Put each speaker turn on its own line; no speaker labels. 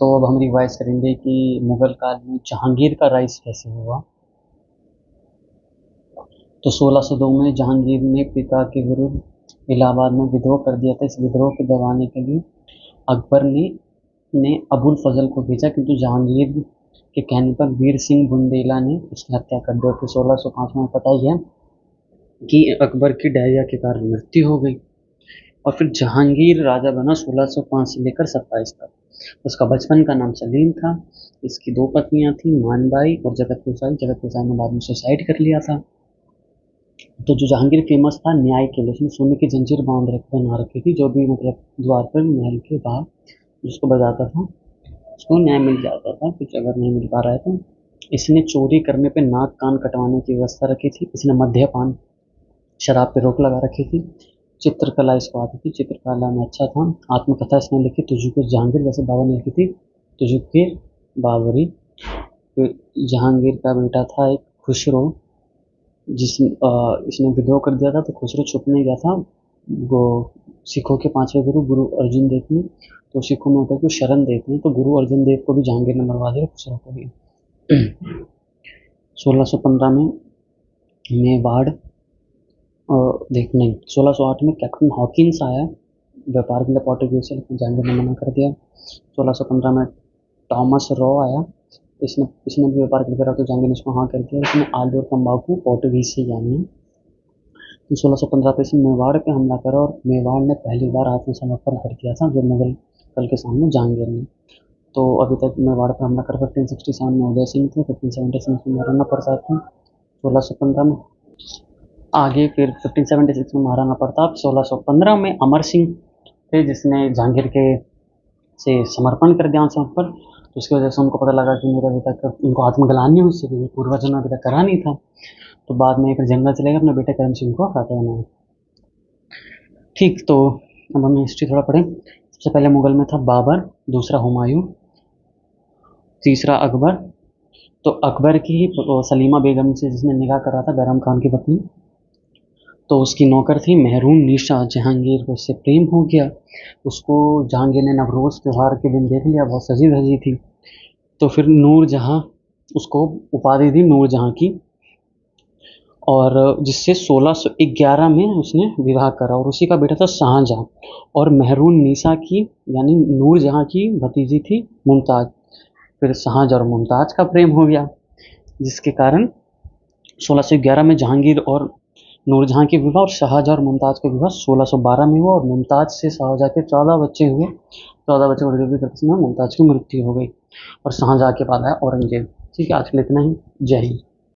तो अब हम रिवाइज करेंगे कि मुगल काल में जहांगीर का राइज कैसे हुआ। तो 1602 में जहांगीर ने पिता के विरुद्ध इलाहाबाद में विद्रोह कर दिया था। इस विद्रोह को दबाने के लिए अकबर ने अबुल फजल को भेजा, किंतु जहांगीर के कहने पर वीर सिंह बुंदेला ने उसकी हत्या कर दी। फिर 1605 में पता ही है कि अकबर की डायरिया के कारण मृत्यु हो गई। और फिर जहांगीर राजा बना 1605 से लेकर 27 तक। उसका बचपन का नाम सलीम था। इसकी 2 पत्नियां थी, मानबाई और जगत गोसाई। जगत गोसाई ने बाद में सुसाइड कर लिया था। तो जो जहांगीर फेमस था न्याय के लिए, उसने सोने की जंजीर बना रखी थी, जो भी मतलब द्वार पर महल के बाहर जिसको बजाता था उसको न्याय मिल जाता था। कुछ अगर नहीं मिल पा रहा है तो इसने चोरी करने पे नाक कान कटवाने की व्यवस्था रखी थी। इसने मद्यपान शराब पे रोक लगा रखी थी। चित्रकला इसको आती थी, चित्रकला में अच्छा था। आत्मकथा इसने लिखी तुझको जहांगीर, जैसे बाबर ने लिखी थी तुझके बाबरी। फिर जहांगीर का बेटा था एक खुसरो, इसने विद्रोह कर दिया था। तो खुसरो छुपने गया था वो सिखों के 5वें गुरु गुरु अर्जुन देव ने। तो सिखों में होता है कि शरण देते हैं, तो गुरु अर्जुन देव को भी जहांगीर ने मरवा दिया, खुसरो को भी। 1615 में मेवाड़ देख नहीं 1608 में कैप्टन हॉकिंस आया व्यापार के लिए पोर्टुगीज से, लेकिन जहांगीर ने मना कर दिया। 1615 में टॉमस रॉ आया, इसने भी व्यापार के लिए करा, तो जहांगीर ने इसको हाँ कर दिया। इसने आलू और तंबाकू पोर्टुगीज से जानी है। तो 1615 पे इसने मेवाड़ पे हमला करा और मेवाड़ ने पहली बार आत्मसमर्पण कर दिया था जो मुगल कल के सामने जहांगीर ने। तो अभी तक मेवाड़ पर हमला कर 1567 में उदय सिंह थे, 1576 में महाराणा प्रताप थे, 1615 में आगे फिर 1576 में महाराणा प्रताप, 1615 में अमर सिंह थे जिसने जहांगीर के से समर्पण कर दिया आत्मसमर्पण। तो उसकी वजह से उनको पता लगा कि मेरे अभी तक उनको आत्मग्लानि हुई, उससे पूर्वजों ने अभी तक करा नहीं था। तो बाद में फिर जंगल चले गए, अपने बेटे करण सिंह को राजा बनाया। ठीक, तो अब हम हिस्ट्री थोड़ा पढ़ें। सबसे पहले मुगल में था बाबर, दूसरा हुमायूं, तीसरा अकबर। तो अकबर की सलीमा बेगम से जिसने निकाह करा था, बैरम खान की पत्नी, तो उसकी नौकर थी मेहरून निशा। जहांगीर को उससे प्रेम हो गया। उसको जहांगीर ने नवरोज त्यौहार के दिन देख लिया, बहुत सजी धजी थी। तो फिर नूरजहां, उसको उपाधि दी नूरजहां की, और जिससे 1611 में उसने विवाह करा। और उसी का बेटा था शाहजहां। और मेहरून निशा की यानी नूरजहां की भतीजी थी मुमताज। फिर शाहजहां और मुमताज का प्रेम हो गया, जिसके कारण 1611 में जहांगीर और नूरजहां के विवाह और शाहजहां और मुमताज के विवाह 1612 में हुआ। और मुमताज से शाहजहां के 14 बच्चे हुए। 14 बच्चे को डिलीवरी करते समय मुमताज की मृत्यु हो गई और शाहजहां के बाद आया औरंगजेब। ठीक है, आज के लिए इतना ही। जय हिंद।